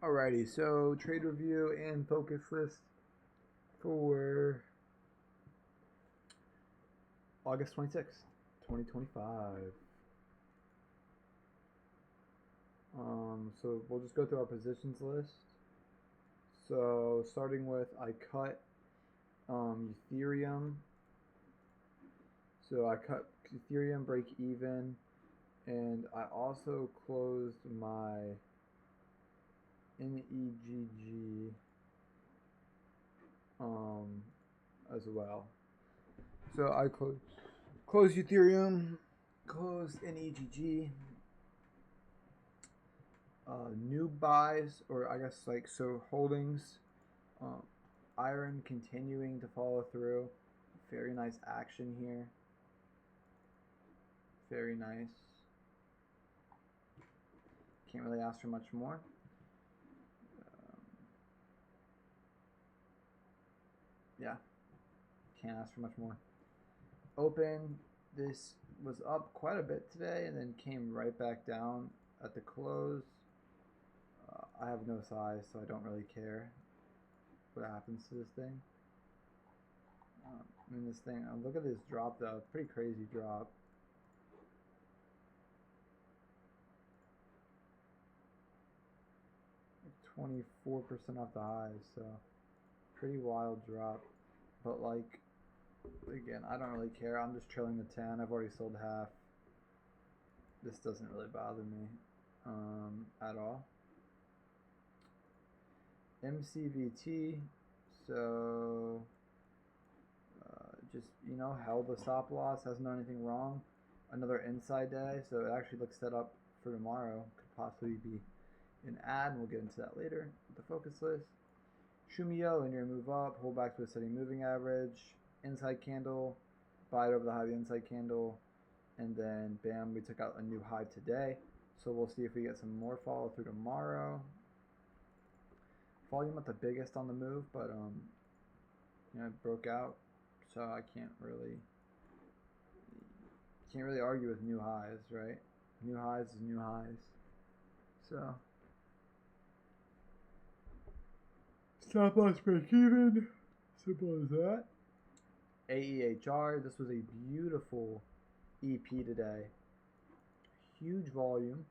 Alrighty, so trade review and focus list for August 26th, 2025. So we'll just go through our positions list. So starting with, I cut Ethereum. So I cut Ethereum break even, and I also closed my NEGG as well. So I closed Ethereum, closed NEGG. New buys, or I guess holdings. Iron continuing to follow through. Very nice action here. Very nice. Can't really ask for much more. Yeah, can't ask for much more. Open, this was up quite a bit today and then came right back down at the close. I have no size, so I don't really care what happens to this thing. This thing, look at this drop though, pretty crazy drop. Like 24% off the highs, so pretty wild drop. But again, I don't really care. I'm just trailing the 10. I've already sold half. This doesn't really bother me at all. MCVT, so just held the stop loss, hasn't done anything wrong. Another inside day, so it actually looks set up for tomorrow. Could possibly be an ad, and we'll get into that later with the focus list. Shumio, linear move up, hold back to a steady moving average, inside candle, buy it over the high of the inside candle, and then bam, we took out a new high today. So we'll see if we get some more follow through tomorrow. Volume not the biggest on the move, but it broke out, so I can't really argue with new highs, right? New highs is new highs. So stop loss break even, simple as that. AEHR, this was a beautiful EP today. Huge volume,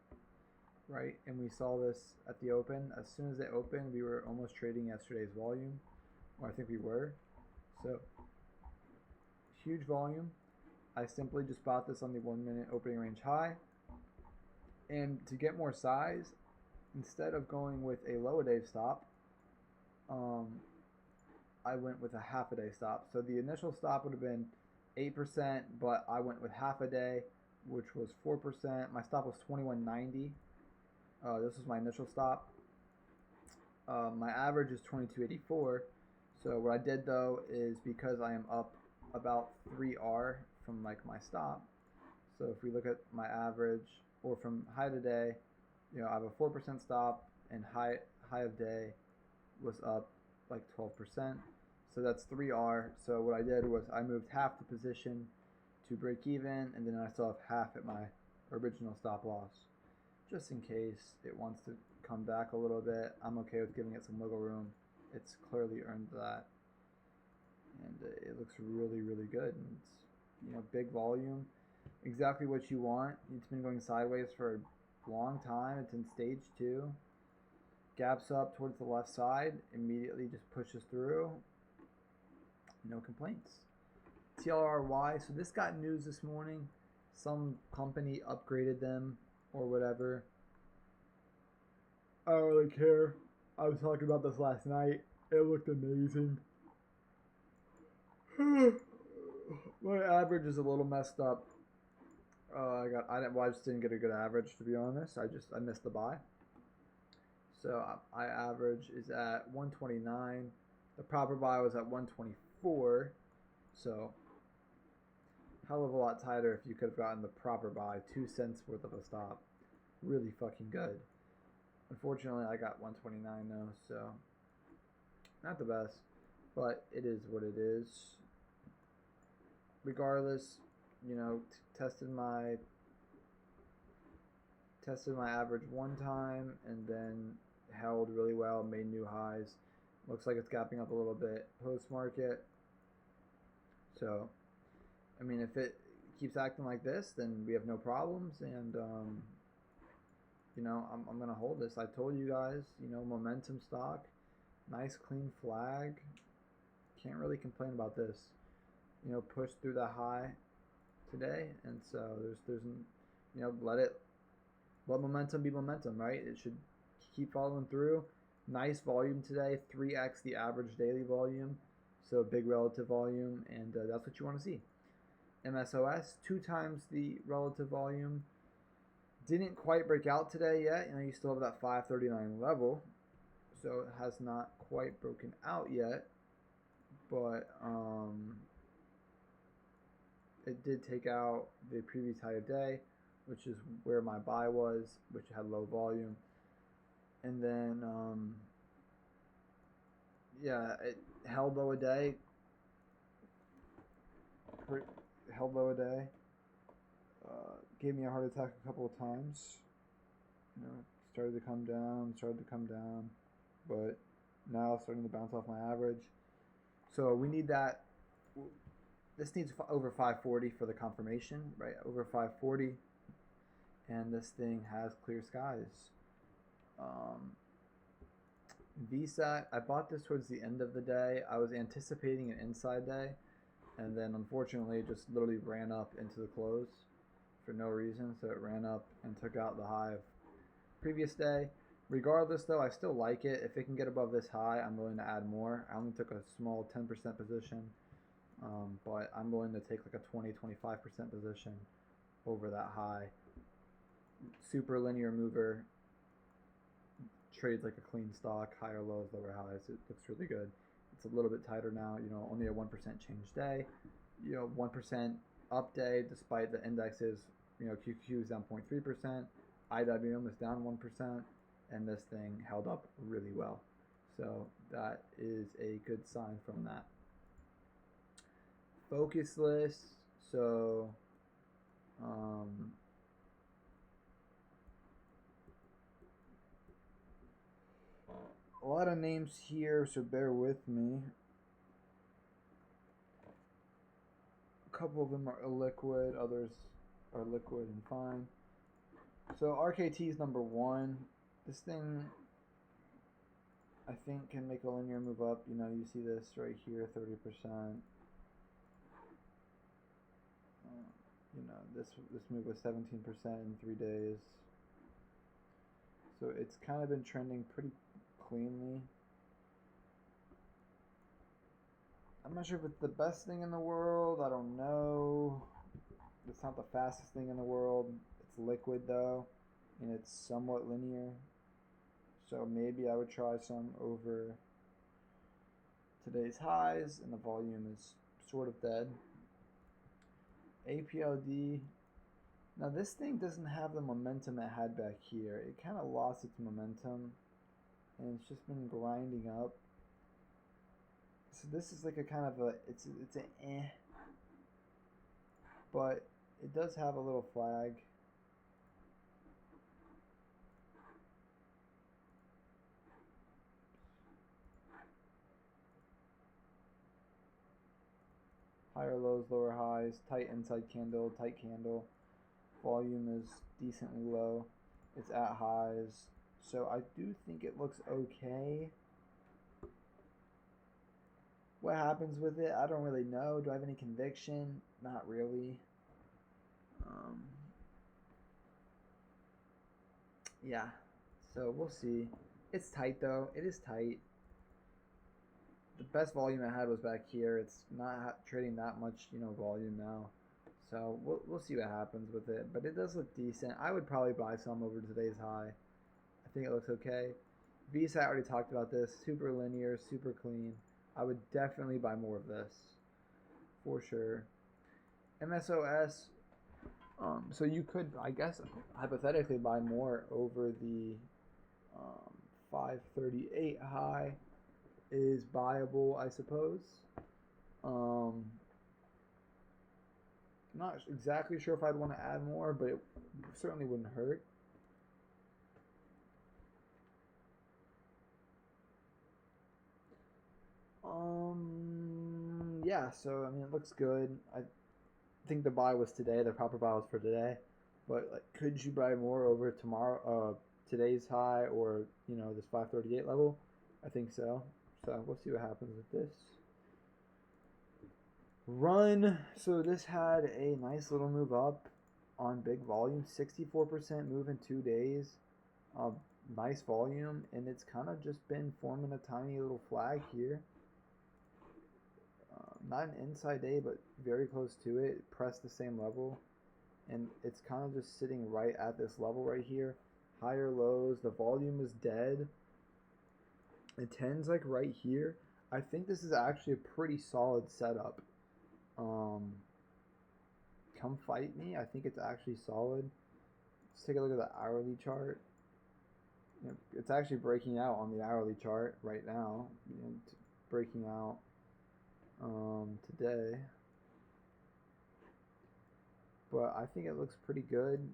right? And we saw this at the open. As soon as it opened, we were almost trading yesterday's volume, or I think we were. So huge volume. I simply just bought this on the 1 minute opening range high. And to get more size, instead of going with a low a day stop, I went with a half a day stop. So the initial stop would have been 8%, but I went with half a day, which was 4%. My stop was 21.90. This was my initial stop. My average is 22.84. So what I did though is, because I am up about 3R from my stop, so if we look at my average, or from high to day, I have a 4% stop, and high of day was up like 12%. So that's 3R. So what I did was I moved half the position to break even, and then I still have half at my original stop loss, just in case it wants to come back a little bit. I'm okay with giving it some wiggle room. It's clearly earned that, and it looks really, really good. And it's big volume, exactly what you want. It's been going sideways for a long time. It's in stage 2. Gaps up towards the left side, immediately just pushes through. No complaints. TLRY, so this got news this morning. Some company upgraded them or whatever. I don't really care. I was talking about this last night. It looked amazing. My average is a little messed up. I just didn't get a good average, to be honest. I missed the buy. So my average is at 129. The proper buy was at 124. So hell of a lot tighter if you could have gotten the proper buy. 2 cents worth of a stop. Really fucking good. Unfortunately, I got 129 though, so not the best, but it is what it is. Regardless, tested my average one time and then held really well, made new highs. Looks like it's gapping up a little bit post market. So, I mean, if it keeps acting like this, then we have no problems. And, you know, I'm going to hold this. I told you guys, you know, momentum stock, nice clean flag. Can't really complain about this. You know, pushed through the high today. And so there's, you know, let momentum be momentum, right? It should keep following through. Nice volume today, 3x the average daily volume, so big relative volume, and that's what you want to see. MSOS, 2 times the relative volume. Didn't quite break out today yet. You know, you still have that 539 level, so it has not quite broken out yet, but it did take out the previous high of day, which is where my buy was, which had low volume. And then, yeah, it held low a day. Gave me a heart attack a couple of times. You know, started to come down, but now starting to bounce off my average. So we need that. This needs over 540 for the confirmation, right? Over 540, and this thing has clear skies. VSAT, I bought this towards the end of the day. I was anticipating an inside day, and then unfortunately it just literally ran up into the close for no reason. So it ran up and took out the high of previous day. Regardless though, I still like it. If it can get above this high, I'm willing to add more. I only took a small 10% position, but I'm willing to take like a 20-25% position over that high. Super linear mover, trades like a clean stock, higher lows, lower highs. It looks really good. It's a little bit tighter now, you know, only a 1% change day, you know, 1% up day, despite the indexes, you know, QQ is down 0.3%, IWM is down 1%, and this thing held up really well. So that is a good sign from that. Focus list, so, a lot of names here, so bear with me. A couple of them are illiquid, others are liquid and fine. So RKT is number 1. This thing, I think, can make a linear move up. You know, you see this right here, 30%. You know, this move was 17% in 3 days. So it's kind of been trending pretty cleanly. I'm not sure if it's the best thing in the world. I don't know. It's not the fastest thing in the world. It's liquid though, and it's somewhat linear. So maybe I would try some over today's highs, and the volume is sort of dead. APLD. Now this thing doesn't have the momentum it had back here. It kind of lost its momentum, and it's just been grinding up. So this is like a kind of a, it's an eh, but it does have a little flag. Higher lows, lower highs, tight inside candle, tight candle. Volume is decently low. It's at highs. So I do think it looks okay. What happens with it? I don't really know. Do I have any conviction? Not really. Yeah. So we'll see. It's tight though. It is tight. The best volume I had was back here. It's not trading that much, you know, volume now. So we'll see what happens with it. But it does look decent. I would probably buy some over today's high. I think it looks okay. VSAT, I already talked about this. Super linear, super clean. I would definitely buy more of this, for sure. MSOS, so you could, I guess, hypothetically buy more over the 538 high is buyable, I suppose. Not exactly sure if I'd want to add more, but it certainly wouldn't hurt. Yeah, so I mean, it looks good. I think the buy was today. The proper buy was for today. But like, could you buy more over tomorrow? Today's high, or this 538 level? I think so. So we'll see what happens with this run. So this had a nice little move up on big volume, 64% move in 2 days. Nice volume, and it's kind of just been forming a tiny little flag here. Not an inside day, but very close to it. Pressed the same level, and it's kind of just sitting right at this level right here. Higher lows. The volume is dead. It tends like right here. I think this is actually a pretty solid setup. Come fight me. I think it's actually solid. Let's take a look at the hourly chart. It's actually breaking out on the hourly chart right now. Breaking out today. But I think it looks pretty good.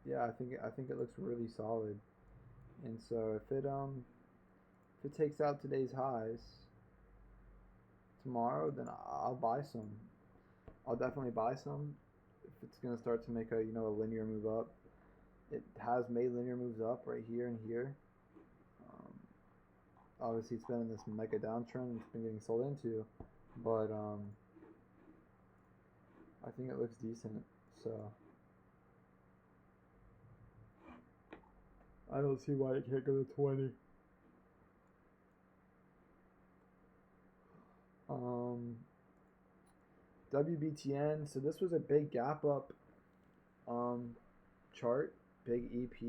Yeah, I think it looks really solid. And so if it takes out today's highs tomorrow, then I'll buy some. I'll definitely buy some if it's gonna start to make a linear move up. It has made linear moves up right here and here. Obviously, it's been in this mega downtrend. It's been getting sold into, but I think it looks decent. So I don't see why it can't go to 20. WBTN. So this was a big gap up chart, big EP,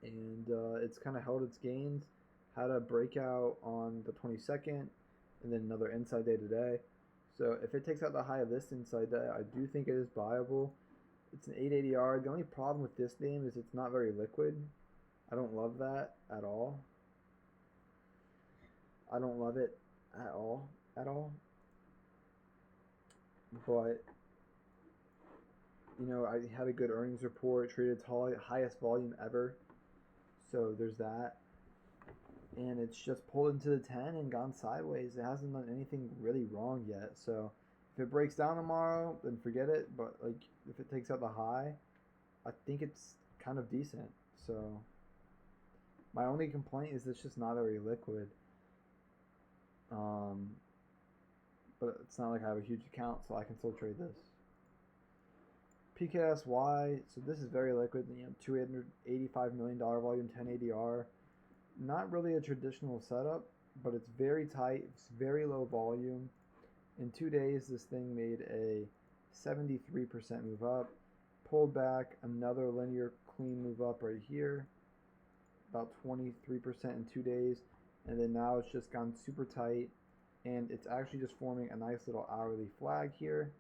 and it's kind of held its gains. Had a breakout on the 22nd, and then another inside day today. So if it takes out the high of this inside day, I do think it is buyable. It's an 880R. The only problem with this name is it's not very liquid. I don't love that at all. I don't love it at all. But I had a good earnings report, traded its highest volume ever. So there's that. And it's just pulled into the 10 and gone sideways. It hasn't done anything really wrong yet. So if it breaks down tomorrow, then forget it. But like if it takes out the high, I think it's kind of decent. So my only complaint is it's just not very liquid. But it's not like I have a huge account, so I can still trade this. PKSY, so this is very liquid. $285 million volume, 1080R. Not really a traditional setup, but it's very tight. It's very low volume. In 2 days, this thing made a 73% move up, pulled back, another linear clean move up right here, about 23% in 2 days, and then now it's just gone super tight, and it's actually just forming a nice little hourly flag here.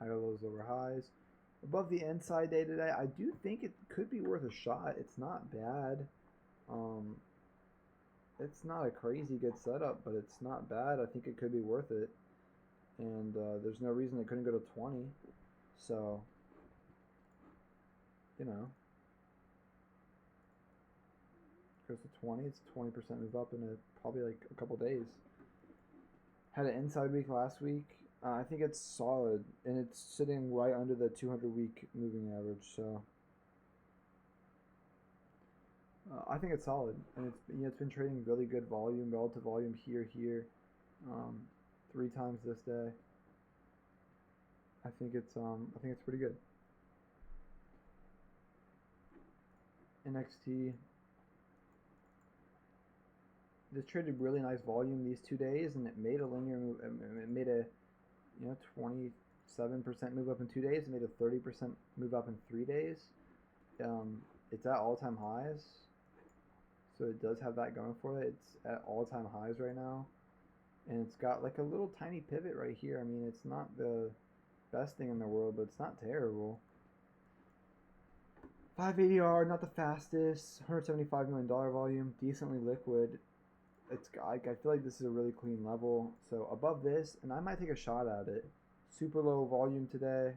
Higher lows, lower highs. Above the inside day today, I do think it could be worth a shot. It's not bad. It's not a crazy good setup, but it's not bad. I think it could be worth it. And there's no reason it couldn't go to 20. So, goes to 20. It's a 20% move up in probably like a couple days. Had an inside week last week. I think it's solid, and it's sitting right under the 200-week moving average. So I think it's solid, and it's been trading really good volume, relative volume here, 3 times this day. I think it's pretty good. NXT. This traded really nice volume these 2 days, and it made a linear move. It made a 27% move up in 2 days. It made a 30% move up in 3 days. It's at all-time highs, so it does have that going for it. It's at all-time highs right now, and it's got like a little tiny pivot right here. I mean, it's not the best thing in the world, but it's not terrible. 580R, not the fastest. $175 million volume, decently liquid. I feel like this is a really clean level. So above this, and I might take a shot at it. Super low volume today.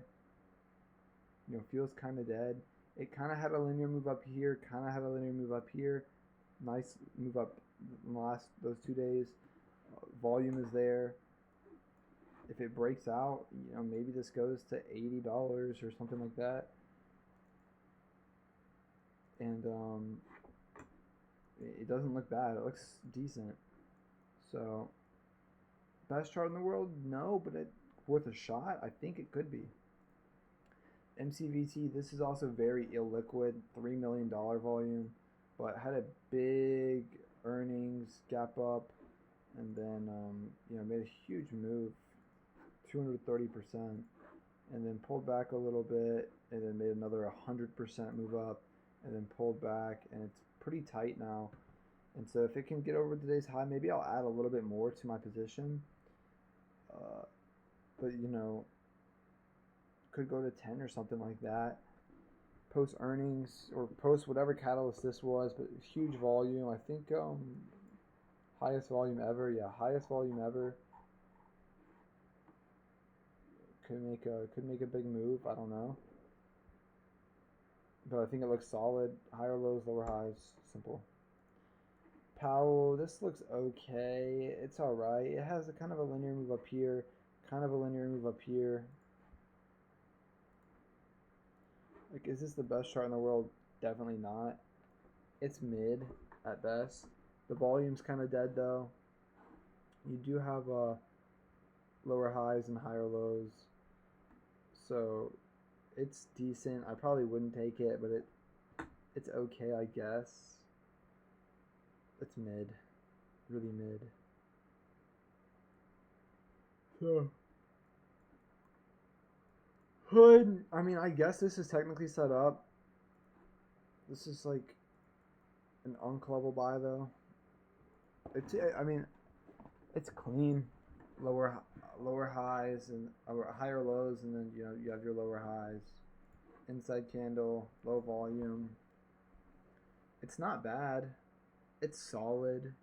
Feels kind of dead. It kind of had a linear move up here, kind of had a linear move up here. Nice move up in those 2 days. Volume is there. If it breaks out, maybe this goes to $80 or something like that. And it doesn't look bad. It looks decent. So, best chart in the world? No, but it's worth a shot. I think it could be. MCVT, this is also very illiquid, $3 million volume, but had a big earnings gap up, and then made a huge move, 230%, and then pulled back a little bit, and then made another 100% move up, and then pulled back, and it's pretty tight now. And so if it can get over today's high, maybe I'll add a little bit more to my position. But could go to 10 or something like that. Post earnings or post whatever catalyst this was, but huge volume. I think highest volume ever. Yeah, highest volume ever. Could make a big move. I don't know, but I think it looks solid. Higher lows, lower highs. Simple. Powell, this looks okay. It's all right. It has a kind of a linear move up here, kind of a linear move up here. Like, is this the best chart in the world? Definitely not. It's mid at best. The volume's kind of dead though. You do have lower highs and higher lows, so it's decent. I probably wouldn't take it, but it's okay, I guess. It's mid, really mid. So, hood. I mean, I guess this is technically set up. This is like an unclubbable buy though. I mean, it's clean. Lower highs and higher lows, and then you have your lower highs. Inside candle, low volume. It's not bad. It's solid.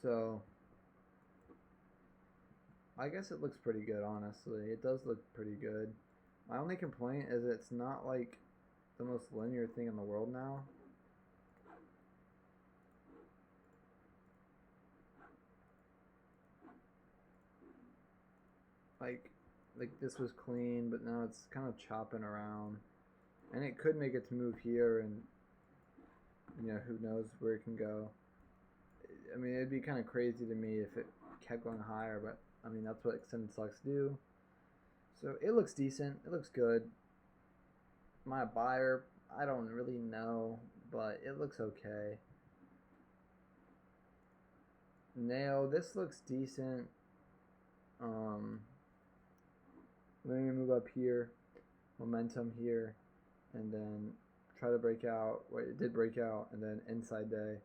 So I guess it looks pretty good, honestly. It does look pretty good. My only complaint is it's not like the most linear thing in the world now. Like this was clean, but now it's kind of chopping around. And it could make its move here, and who knows where it can go. I mean, it'd be kind of crazy to me if it kept going higher, but I mean, that's what extended stocks do. So it looks decent. It looks good. Am I a buyer? I don't really know, but it looks okay. Nail, this looks decent. Let me move up here. Momentum here. And then try to break out. Wait, it did break out. And then inside day.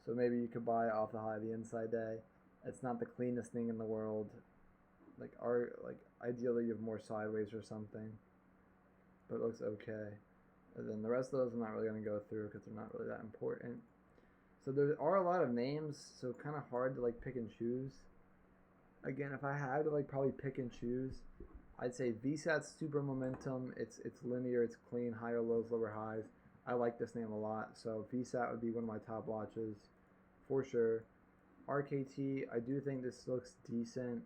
So maybe you could buy off the high of the inside day. It's not the cleanest thing in the world. Like ideally you have more sideways or something. But it looks okay. And then the rest of those I'm not really going to go through because they're not really that important. So there are a lot of names, so kind of hard to pick and choose. Again, if I had to probably pick and choose, I'd say VSAT's super momentum. It's linear, it's clean, higher lows, lower highs. I like this name a lot, so VSAT would be one of my top watches for sure. RKT, I do think this looks decent.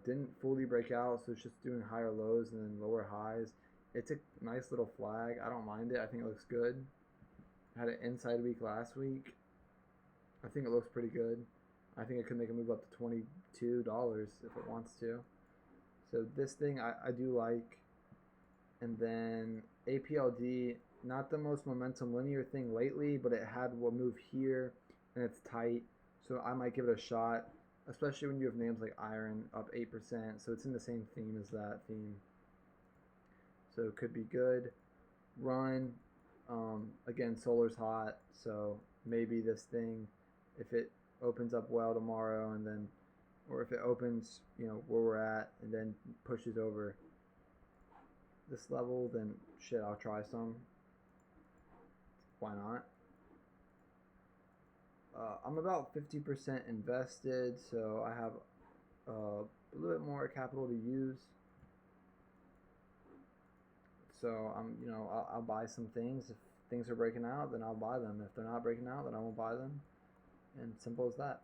Didn't fully break out, so it's just doing higher lows and then lower highs. It's a nice little flag. I don't mind it. I think it looks good. Had an inside week last week. I think it looks pretty good. I think it could make a move up to $22 if it wants to. So this thing I do like. And then APLD, not the most momentum linear thing lately, but it had a move here and it's tight. So I might give it a shot, especially when you have names like Iron up 8%. So it's in the same theme as that theme. So it could be good. Run, again, solar's hot, so maybe this thing, if it opens up well tomorrow, and then, or if it opens, where we're at, and then pushes over this level, then shit, I'll try some. Why not? I'm about 50% invested, so I have a little bit more capital to use. So I'll buy some things. If things are breaking out, then I'll buy them. If they're not breaking out, then I won't buy them. And simple as that.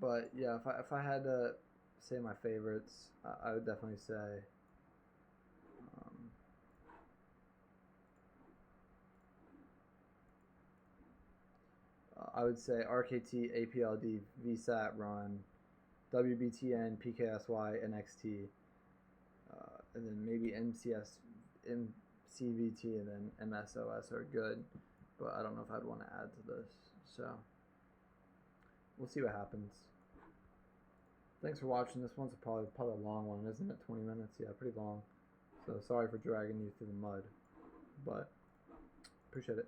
But yeah, if I had to say my favorites, I would definitely say I would say RKT, APLD, VSAT run, WBTN, PKSY, NXT, and then maybe MCVT, and then MSOS are good, but I don't know if I'd want to add to this. So we'll see what happens. Thanks for watching. This one's probably a long one, isn't it? 20 minutes? Yeah, pretty long. So sorry for dragging you through the mud, but appreciate it.